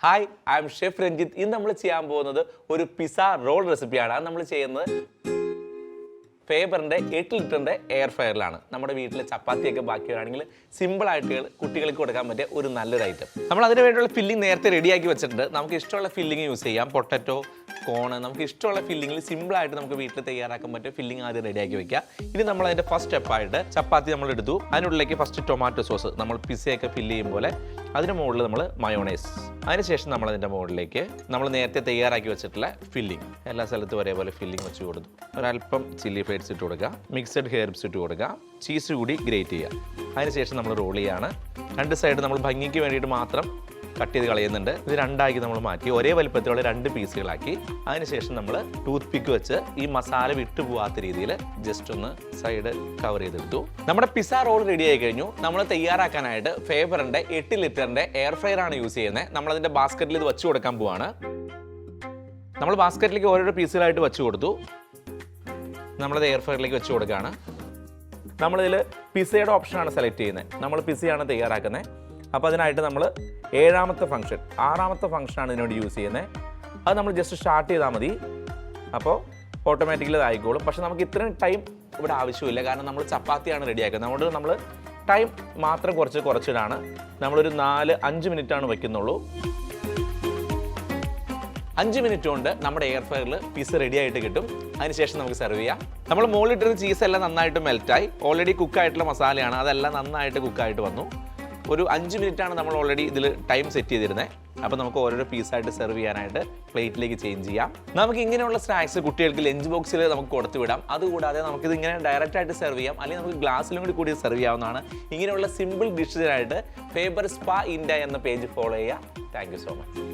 Hi, I M chef Ranjith. ഇന്ന് നമ്മൾ ചെയ്യാൻ പോകുന്നത് ഒരു പിസ്സ റോൾ റെസിപ്പിയാണ്. അത് നമ്മൾ ചെയ്യുന്നത് ഫേബറിൻ്റെ 8 ലിറ്ററിൻ്റെ എയർ ഫ്രയറിലാണ്. നമ്മുടെ വീട്ടിലെ ചപ്പാത്തിയൊക്കെ ബാക്കിയാണെങ്കിൽ സിമ്പിളായിട്ട് കുട്ടികൾക്ക് കൊടുക്കാൻ പറ്റിയ ഒരു നല്ലൊരു ഐറ്റം. നമ്മൾ അതിന് വേണ്ടിയുള്ള ഫില്ലിംഗ് നേരത്തെ റെഡിയാക്കി വെച്ചിട്ടുണ്ട്. നമുക്ക് ഇഷ്ടമുള്ള ഫില്ലിംഗ് യൂസ് ചെയ്യാം. പൊട്ടറ്റോ, കോണ്, നമുക്ക് ഇഷ്ടമുള്ള ഫില്ലിങ്ങിൽ സിമ്പിളായിട്ട് നമുക്ക് വീട്ടിൽ തയ്യാറാക്കാൻ പറ്റിയ ഫില്ലിംഗ് ആദ്യം റെഡിയാക്കി വെക്കുക. ഇനി നമ്മൾ അതിൻ്റെ ഫസ്റ്റ് സ്റ്റെപ്പായിട്ട് ചപ്പാത്തി നമ്മൾ എടുത്തു. അതിനുള്ളിലേക്ക് ഫസ്റ്റ് ടൊമാറ്റോ സോസ്, നമ്മൾ പിസ്സയൊക്കെ ഫില്ല് ചെയ്യും പോലെ അതിന് മുകളിൽ നമ്മൾ മയോണൈസ്, അതിനുശേഷം നമ്മൾ അതിൻ്റെ മുകളിലേക്ക് നമ്മൾ നേരത്തെ തയ്യാറാക്കി വെച്ചിട്ടുള്ള ഫില്ലിംഗ് എല്ലാ സ്ഥലത്തും ഒരേപോലെ ഫില്ലിംഗ് വെച്ച് കൊടുത്തു. ഒരല്പം ചില്ലി ഫ്ലേറ്റ്സ് ഇട്ട് കൊടുക്കുക, മിക്സഡ് ഹെർബ്സ് ഇട്ട് കൊടുക്കുക, ചീസ് കൂടി ഗ്രേറ്റ് ചെയ്യുക. അതിനുശേഷം നമ്മൾ റോൾ ചെയ്യുകയാണ്. രണ്ട് സൈഡ് നമ്മൾ ഭംഗിക്ക് വേണ്ടിയിട്ട് മാത്രം കട്ട് ചെയ്ത് കളയുന്നുണ്ട്. ഇത് രണ്ടാക്കി നമ്മൾ മാറ്റി ഒരേ വലിപ്പത്തിലുള്ള 2 പീസുകളാക്കി അതിനുശേഷം നമ്മൾ ടൂത്ത് പിക്ക് വെച്ച് ഈ മസാല വിട്ടു പോകാത്ത രീതിയിൽ ജസ്റ്റ് ഒന്ന് സൈഡ് കവർ ചെയ്തെടുത്തു. നമ്മുടെ പിസ്സ റോൾ റെഡി ആയി കഴിഞ്ഞു. നമ്മൾ തയ്യാറാക്കാനായിട്ട് ഫേബറിൻ്റെ 8 ലിറ്ററിൻ്റെ എയർ ഫ്രയർ ആണ് യൂസ് ചെയ്യുന്നത്. നമ്മളതിൻ്റെ ബാസ്ക്കറ്റിൽ ഇത് വെച്ച് കൊടുക്കാൻ പോവാണ്. നമ്മൾ ബാസ്ക്കറ്റിലേക്ക് ഓരോരോ പീസുകളായിട്ട് വെച്ച് കൊടുത്തു. നമ്മളത് എയർ ഫ്രയറിലേക്ക് വെച്ച് കൊടുക്കുകയാണ്. നമ്മളിതിൽ പിസ്സയുടെ ഓപ്ഷനാണ് സെലക്ട് ചെയ്യുന്നത്. നമ്മൾ പിസ്സയാണ് തയ്യാറാക്കുന്നത്. അപ്പോൾ അതിനായിട്ട് നമ്മൾ 7ാമത്തെ ഫംഗ്ഷൻ, 6ാമത്തെ ഫംഗ്ഷനാണ് ഇതിനുവേണ്ടി യൂസ് ചെയ്യുന്നത്. അത് നമ്മൾ ജസ്റ്റ് സ്റ്റാർട്ട് ചെയ്താൽ മതി. അപ്പോൾ ഓട്ടോമാറ്റിക്കലി ഇതായിക്കോളും. പക്ഷേ നമുക്ക് ഇത്രയും ടൈം ഇവിടെ ആവശ്യമില്ല, കാരണം നമ്മൾ ചപ്പാത്തിയാണ് റെഡിയാക്കുന്നത്. അതുകൊണ്ട് നമ്മൾ ടൈം മാത്രം കുറച്ചിടാണ്. നമ്മളൊരു 4-5 മിനിറ്റാണ് വയ്ക്കുന്നുള്ളൂ. 5 മിനിറ്റ് കൊണ്ട് നമ്മുടെ എയർ ഫ്രയറിൽ പിസ്സ റെഡി ആയിട്ട് കിട്ടും. അതിനുശേഷം നമുക്ക് സെർവ് ചെയ്യാം. നമ്മൾ മുകളിലിട്ടൊരു ചീസ് എല്ലാം നന്നായിട്ട് മെൽറ്റായി. ഓൾറെഡി കുക്കായിട്ടുള്ള മസാലയാണ്, അതെല്ലാം നന്നായിട്ട് കുക്കായിട്ട് വന്നു. ഒരു 5 മിനിറ്റാണ് നമ്മൾ ഓൾറെഡി ഇതിൽ ടൈം സെറ്റ് ചെയ്തിരുന്നത്. അപ്പോൾ നമുക്ക് ഓരോരോ പീസായിട്ട് സെർവ് ചെയ്യാനായിട്ട് പ്ലേറ്റിലേക്ക് ചേഞ്ച് ചെയ്യാം. നമുക്ക് ഇങ്ങനെയുള്ള സ്നാക്സ് കുട്ടികൾക്ക് ലഞ്ച് ബോക്സിൽ നമുക്ക് കൊടുത്തു വിടാം. അതുകൂടാതെ നമുക്കിത് ഇങ്ങനെ ഡയറക്റ്റ് ആയിട്ട് സെർവ് ചെയ്യാം, അല്ലെങ്കിൽ നമുക്ക് ഗ്ലാസ്സിലും കൂടി സെർവ് ചെയ്യാവുന്നതാണ്. ഇങ്ങനെയുള്ള സിമ്പിൾ ഡിഷിനായിട്ട് ഫേബർ സ്പാ ഇന്ത്യ എന്ന പേജ് ഫോളോ ചെയ്യുക. Thank you so much.